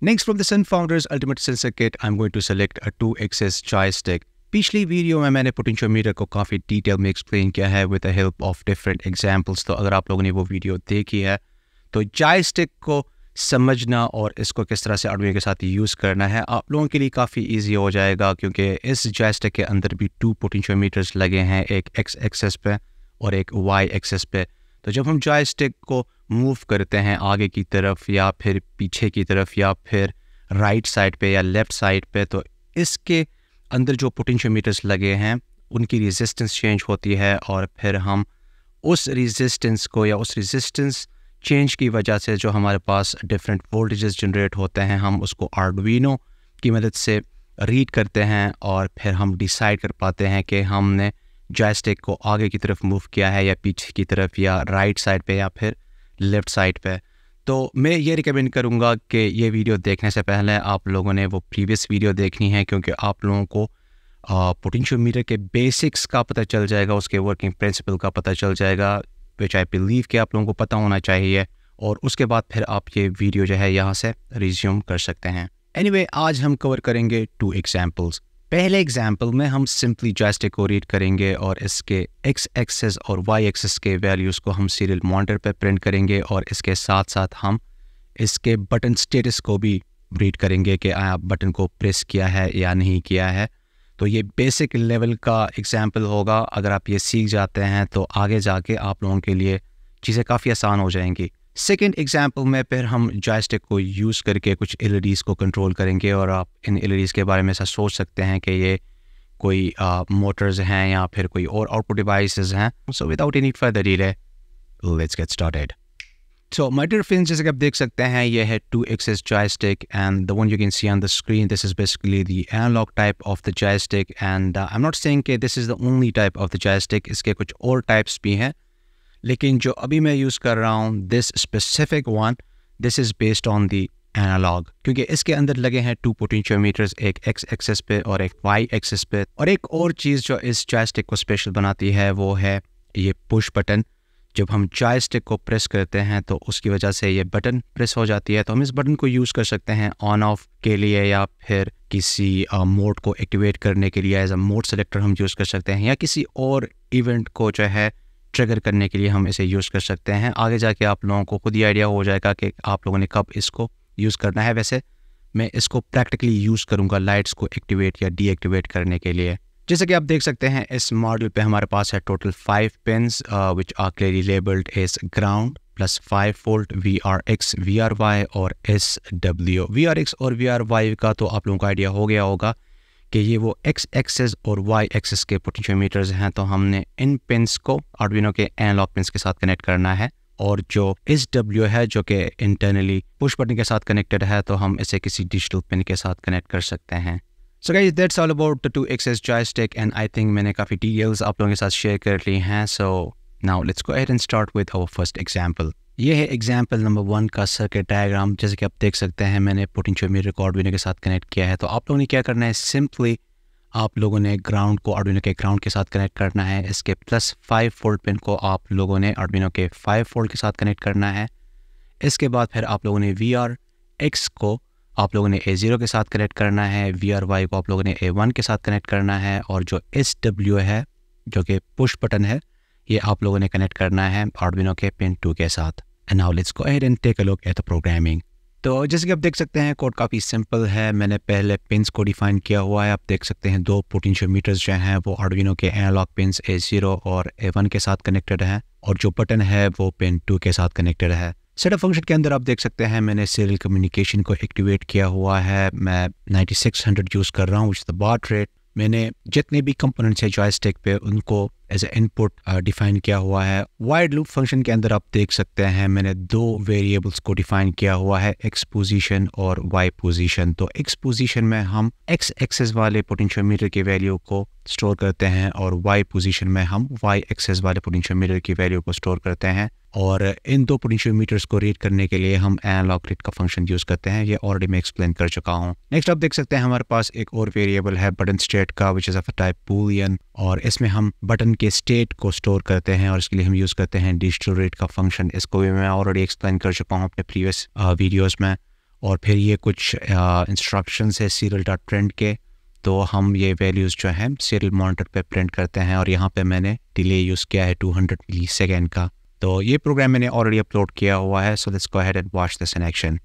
Next, from the Sunfounder's Ultimate Sensor Kit, I'm going to select a 2-axis joystick. पिछली video में मैंने potentiometer को काफ़ी detail में एक्सप्लेन किया है with the help of different examples. तो अगर आप लोगों ने वो वीडियो देखी है तो जॉयस्टिक को समझना और इसको किस तरह से आर्डुइनो के साथ यूज़ करना है आप लोगों के लिए काफ़ी इजी हो जाएगा, क्योंकि इस जॉयस्टिक के अंदर भी 2 पोटेंशियोमीटर्स लगे हैं, एक एक्स एक्सेस पे और एक वाई एक्सेस पे। तो जब हम जॉयस्टिक को मूव करते हैं आगे की तरफ या फिर पीछे की तरफ या फिर राइट साइड पे या लेफ़्ट साइड पे, तो इसके अंदर जो पोटेंशियोमीटर्स लगे हैं उनकी रेजिस्टेंस चेंज होती है और फिर हम उस रेजिस्टेंस को या उस रेजिस्टेंस चेंज की वजह से जो हमारे पास डिफरेंट वोल्टेजेस जनरेट होते हैं हम उसको आर्डुइनो की मदद से रीड करते हैं और फिर हम डिसाइड कर पाते हैं कि हमने जॉयस्टिक को आगे की तरफ मूव किया है या पीछे की तरफ या राइट साइड पे या फिर लेफ़्ट साइड पे। तो मैं ये रिकमेंड करूँगा कि ये वीडियो देखने से पहले आप लोगों ने वो प्रीवियस वीडियो देखनी है, क्योंकि आप लोगों को पोटेंशियोमीटर के बेसिक्स का पता चल जाएगा, उसके वर्किंग प्रिंसिपल का पता चल जाएगा, विच आई बिलीव कि आप लोगों को पता होना चाहिए। और उसके बाद फिर आप ये वीडियो जो है यहाँ से रिज्यूम कर सकते हैं। एनीवे, आज हम कवर करेंगे 2 एग्जाम्पल्स। पहले एग्जाम्पल में हम सिंपली जॉयस्टिक को रीड करेंगे और इसके एक्स एक्सेस और वाई एक्सेस के वैल्यूज़ को हम सीरियल मॉनिटर पे प्रिंट करेंगे और इसके साथ साथ हम इसके बटन स्टेटस को भी रीड करेंगे कि आप बटन को प्रेस किया है या नहीं किया है। तो ये बेसिक लेवल का एग्जाम्पल होगा। अगर आप ये सीख जाते हैं तो आगे जाके आप लोगों के लिए चीज़ें काफ़ी आसान हो जाएंगी। सेकेंड एग्जाम्पल में फिर हम जॉयस्टिक को यूज़ करके कुछ एलईडीज़ को कंट्रोल करेंगे और आप इन एलईडीज़ के बारे में ऐसा सोच सकते हैं कि ये कोई मोटर्स हैं या फिर कोई और आउटपुट डिवाइसेस हैं। So without any further delay let's get started. So my dear friends, जैसे कि आप देख सकते हैं ये है 2-axis joystick and the one you can see on the screen, this is basically the analog type of the joystick and I'm not saying कि this is the only type of the joystick, इसके कुछ और types भी हैं, लेकिन जो अभी मैं यूज़ कर रहा हूँ this specific one, this is based on the analog, क्योंकि इसके अंदर लगे हैं 2 पोटेंशियोमीटर्स, एक एक्स एक्सेस पे और एक वाई एक्सेस पे। और एक और चीज़ जो इस जॉयस्टिक को स्पेशल बनाती है वो है ये पुश बटन। जब हम जॉयस्टिक को प्रेस करते हैं तो उसकी वजह से ये बटन प्रेस हो जाती है, तो हम इस बटन को यूज़ कर सकते हैं ऑन ऑफ के लिए या फिर किसी मोड को एक्टिवेट करने के लिए एज अ मोड सेलेक्टर हम यूज़ कर सकते हैं, या किसी और इवेंट को जो है ट्रिगर करने के लिए हम इसे यूज़ कर सकते हैं। आगे जाके आप लोगों को खुद ही आइडिया हो जाएगा कि आप लोगों ने कब इसको यूज़ करना है। वैसे मैं इसको प्रैक्टिकली यूज़ करूँगा लाइट्स को एक्टिवेट या डीएक्टिवेट करने के लिए। जैसे कि आप देख सकते हैं इस मॉडल पे हमारे पास है total 5 pins which are clearly labelled as ground plus 5 volt VRX, VRY और SW। VRX और VRY का तो आप लोगों को आइडिया हो गया होगा कि ये वो एक्स एक्सेस और वाई एक्सेस के पोटेंशियोमीटर्स हैं। तो हमने इन पिन्स को आर्डुइनो के एनालॉग पिन्स के साथ कनेक्ट करना है, और जो SW है जो कि इंटरनली पुश बटन के साथ कनेक्टेड है, तो हम इसे किसी डिजिटल पिन के साथ कनेक्ट कर सकते हैं। So guys, that's all about the 2-axis joystick and I think मैंने काफ़ी डिटेल्स आप लोगों के साथ शेयर कर ली हैं। So now let's go ahead and start with our first example. ये है एग्जाम्पल नंबर 1 का सर्किट डायग्राम। जैसे कि आप देख सकते हैं मैंने पोटेंशियोमीटर को आर्डुइनो के साथ कनेक्ट किया है। तो आप लोगों ने क्या करना है, सिंपली आप लोगों ने ग्राउंड को आर्डुइनो के ग्राउंड के साथ कनेक्ट करना है। इसके प्लस 5 वोल्ट पिन को आप लोगों ने आर्डुइनो के 5 वोल्ट के साथ कनेक्ट करना है। इसके बाद फिर आप लोगों ने VRX को आप लोगों ने A0 के साथ कनेक्ट करना है, VRY को आप लोगों ने A1 के साथ कनेक्ट करना है, और जो SW है जो कि पुश बटन है ये आप लोगों ने कनेक्ट करना है आर्डुइनो के पिन 2 के साथ। And now let's go ahead and take a look at the programming. तो जैसे कि आप देख सकते हैं कोड काफ़ी सिंपल है। मैंने पहले पिन्स को डिफाइन किया हुआ है। आप देख सकते हैं 2 पोटेंशियोमीटर्स जो हैं वो आर्डुइनो के एनालॉग पिन्स A0 और A1 के साथ कनेक्टेड हैं, और जो बटन है वो पिन 2 के साथ कनेक्टेड है। सेटअप फंक्शन के अंदर आप देख सकते हैं मैंने सीरियल कम्युनिकेशन को एक्टिवेट किया हुआ है। मैं 9600 यूज़ कर रहा हूँ, विच द बाड रेट। मैंने जितने भी कंपोनेंट्स है जॉयस्टिक पे उनको एज ए इनपुट डिफाइन किया हुआ है। वाइड लूप फंक्शन के अंदर आप देख सकते हैं मैंने 2 वेरिएबल्स को डिफाइन किया हुआ है, एक्स पोजीशन और वाई पोजीशन। तो एक्स पोजीशन में हम एक्स एक्सेस वाले पोटेंशियोमीटर की वैल्यू को स्टोर करते हैं और वाई पोजीशन में हम वाई एक्सेस वाले पोटेंशियोमीटर की वैल्यू को स्टोर करते हैं। और इन 2 पोटेंशियोमीटर्स को रीड करने के लिए हम एनालॉग रीड का फंक्शन यूज़ करते हैं। ये ऑलरेडी मैं एक्सप्लेन कर चुका हूँ। नेक्स्ट आप देख सकते हैं हमारे पास एक और वेरिएबल है बटन स्टेट का, विच इज़ ऑफ टाइप बूलियन, और इसमें हम बटन के स्टेट को स्टोर करते हैं और इसके लिए हम यूज़ करते हैं डिजिटल रीड का फंक्शन। इसको भी मैं ऑलरेडी एक्सप्लेन कर चुका हूँ अपने प्रीवियस वीडियोज़ में। और फिर ये कुछ इंस्ट्रक्शंस है serial डॉट प्रिंट के, तो हम ये वैल्यूज़ जो हैं सीरियल मॉनिटर पे प्रिंट करते हैं। और यहाँ पे मैंने डिले यूज़ किया है 200 मिली सेकेंड का। तो ये प्रोग्राम मैंने ऑलरेडी अपलोड किया हुआ है, so let's go ahead and watch this in action.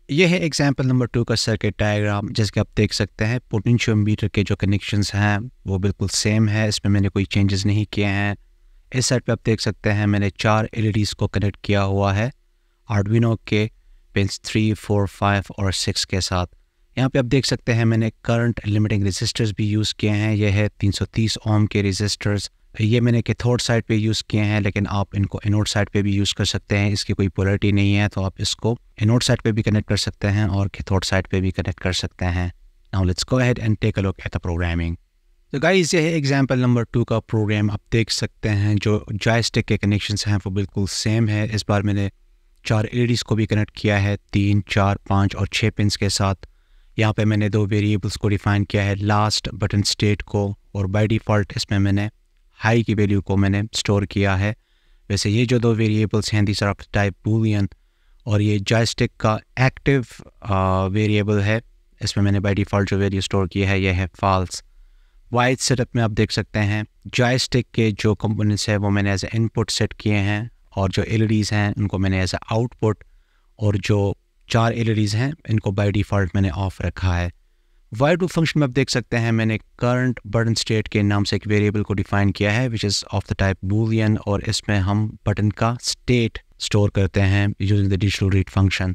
ये है एग्जाम्पल नंबर 2 का सर्किट डायग्राम। जैसे कि आप देख सकते हैं पोटेंशियोमीटर के जो कनेक्शंस हैं वो बिल्कुल सेम है, इसमें मैंने कोई चेंजेस नहीं किए हैं। इस साइड पे आप देख सकते हैं मैंने 4 LEDs को कनेक्ट किया हुआ है आर्डुइनो के पिंस 3, 4, 5 और 6 के साथ। यहाँ पे आप देख सकते हैं मैंने करंट लिमिटिंग रेजिस्टर्स भी यूज़ किए हैं। यह है 330 ओम के रेजिस्टर्स। ये मैंने कैथोड साइड पे यूज़ किए हैं, लेकिन आप इनको एनोड साइड पे भी यूज़ कर सकते हैं। इसकी कोई पोलैरिटी नहीं है, तो आप इसको एनोड साइड पे भी कनेक्ट कर सकते हैं और कैथोड साइड पे भी कनेक्ट कर सकते हैं। Now let's go ahead and take a look at the programming. तो गाइस ये है एग्जांपल नंबर 2 का प्रोग्राम। आप देख सकते हैं जो जॉयस्टिक के कनेक्शंस हैं वो बिल्कुल सेम है। इस बार मैंने 4 LEDs को भी कनेक्ट किया है 3, 4, 5 और 6 पिंस के साथ। यहाँ पे मैंने 2 वेरिएबल्स को डिफाइन किया है, लास्ट बटन स्टेट को, और बाय डिफ़ॉल्ट इसमें मैंने हाई की वैल्यू को मैंने स्टोर किया है। वैसे ये जो 2 वेरिएबल्स हैं this are of type Boolean, और ये जॉयस्टिक का एक्टिव वेरिएबल है। इसमें मैंने बाय डिफ़ॉल्ट जो वैल्यू स्टोर की है ये है फॉल्स। वाइड सेटअप में आप देख सकते हैं जॉयस्टिक के जो कंपोनेंट्स हैं वो मैंने एज ए इनपुट सेट किए हैं, और जो LEDs हैं उनको मैंने एज ए आउटपुट, और जो 4 LEDs हैं इनको बाय डिफ़ॉल्ट मैंने ऑफ रखा है। वाइड लूप फंक्शन में आप देख सकते हैं मैंने करंट बटन स्टेट के नाम से एक वेरिएबल को डिफाइन किया है which is of the type Boolean, और इसमें हम बटन का स्टेट स्टोर करते हैं using the digital read function.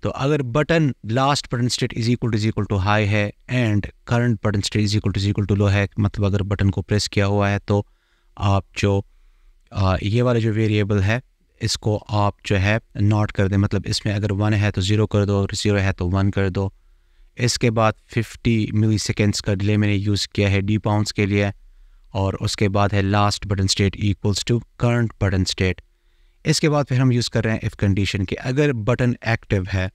तो अगर button last button state is equal to high है and current button state is equal to low है, मतलब अगर बटन को प्रेस किया हुआ है, तो आप जो ये वाला जो वेरिएबल है इसको आप जो है नॉट कर दें। मतलब इसमें अगर 1 है तो 0 कर दो, और 0 है तो 1 कर दो। इसके बाद 50 मिली सेकेंड्स का डिले मैंने यूज़ किया है D-बाउंस के लिए, और उसके बाद है last button state equals to current button state. इसके बाद फिर हम यूज़ कर रहे हैं इफ़ कंडीशन के। अगर बटन एक्टिव है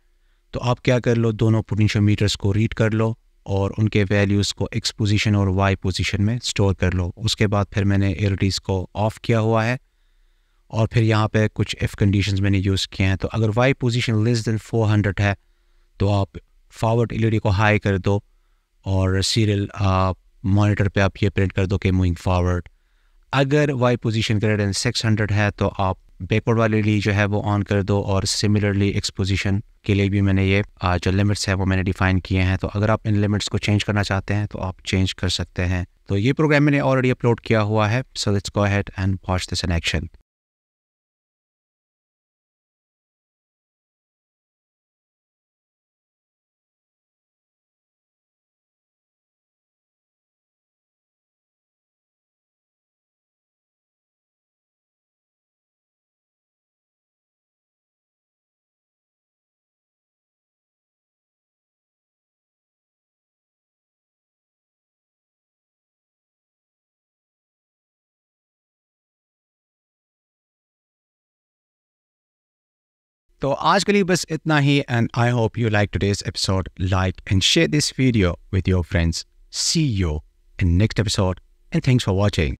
तो आप क्या कर लो, दोनों पोटेंशियोमीटर्स को रीड कर लो और उनके वैल्यूज़ को X पोजीशन और Y पोजीशन में स्टोर कर लो। उसके बाद फिर मैंने LEDs को ऑफ़ किया हुआ है, और फिर यहाँ पे कुछ इफ़ कंडीशंस मैंने यूज़ किए हैं। तो अगर Y पोजीशन लेस देन 400 है तो आप फॉरवर्ड LED को हाई कर दो, और सीरियल मॉनिटर पे आप ये प्रिंट कर दो कि मूविंग फॉरवर्ड। अगर Y पोजीशन ग्रेटर देन 600 है तो आप बैकवर्ड वाली LED जो है वो ऑन कर दो, और सिमिलरली X पोजीशन के लिए भी मैंने ये जो लिमिट्स है वो मैंने डिफाइन किए हैं। तो अगर आप इन लिमिट्स को चेंज करना चाहते हैं तो आप चेंज कर सकते हैं। तो ये प्रोग्राम मैंने ऑलरेडी अपलोड किया हुआ है, so let's go ahead and watch this in action. तो आज के लिए बस इतना ही, and I hope you like today's episode. Like and share this video with your friends. See you in next episode, and thanks for watching.